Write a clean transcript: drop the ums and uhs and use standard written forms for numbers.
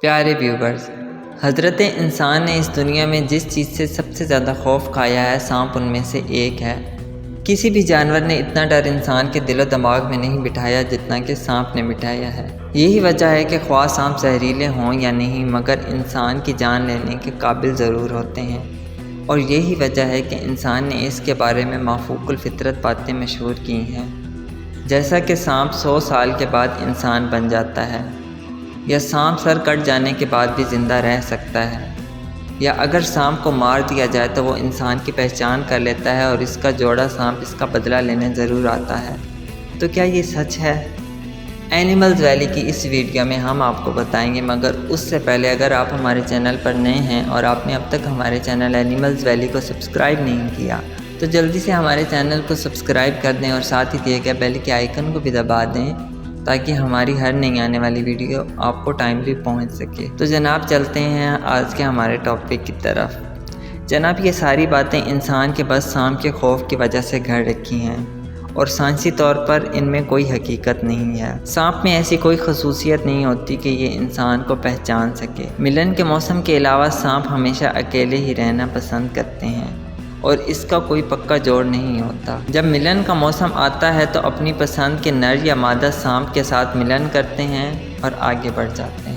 پیارے ویورز، حضرت انسان نے اس دنیا میں جس چیز سے سب سے زیادہ خوف کھایا ہے، سانپ ان میں سے ایک ہے۔ کسی بھی جانور نے اتنا ڈر انسان کے دل و دماغ میں نہیں بٹھایا جتنا کہ سانپ نے بٹھایا ہے۔ یہی وجہ ہے کہ خواہ سانپ زہریلے ہوں یا نہیں، مگر انسان کی جان لینے کے قابل ضرور ہوتے ہیں، اور یہی وجہ ہے کہ انسان نے اس کے بارے میں مافوق الفطرت باتیں مشہور کی ہیں، جیسا کہ سانپ 100 سال کے بعد انسان بن جاتا ہے، یا سانپ سر کٹ جانے کے بعد بھی زندہ رہ سکتا ہے، یا اگر سانپ کو مار دیا جائے تو وہ انسان کی پہچان کر لیتا ہے اور اس کا جوڑا سانپ اس کا بدلہ لینے ضرور آتا ہے۔ تو کیا یہ سچ ہے؟ اینیملز ویلی کی اس ویڈیو میں ہم آپ کو بتائیں گے، مگر اس سے پہلے اگر آپ ہمارے چینل پر نئے ہیں اور آپ نے اب تک ہمارے چینل اینیملز ویلی کو سبسکرائب نہیں کیا تو جلدی سے ہمارے چینل کو سبسکرائب کر دیں اور ساتھ ہی دیے گئے بیل کے آئیکن کو بھی دبا دیں تاکہ ہماری ہر نئی آنے والی ویڈیو آپ کو ٹائملی پہنچ سکے۔ تو جناب چلتے ہیں آج کے ہمارے ٹاپک کی طرف۔ جناب یہ ساری باتیں انسان کے بس سانپ کے خوف کی وجہ سے گھڑ رکھی ہیں، اور سائنسی طور پر ان میں کوئی حقیقت نہیں ہے۔ سانپ میں ایسی کوئی خصوصیت نہیں ہوتی کہ یہ انسان کو پہچان سکے۔ ملن کے موسم کے علاوہ سانپ ہمیشہ اکیلے ہی رہنا پسند کرتے ہیں، اور اس کا کوئی پکا جوڑ نہیں ہوتا۔ جب ملن کا موسم آتا ہے تو اپنی پسند کے نر یا مادہ سانپ کے ساتھ ملن کرتے ہیں اور آگے بڑھ جاتے ہیں۔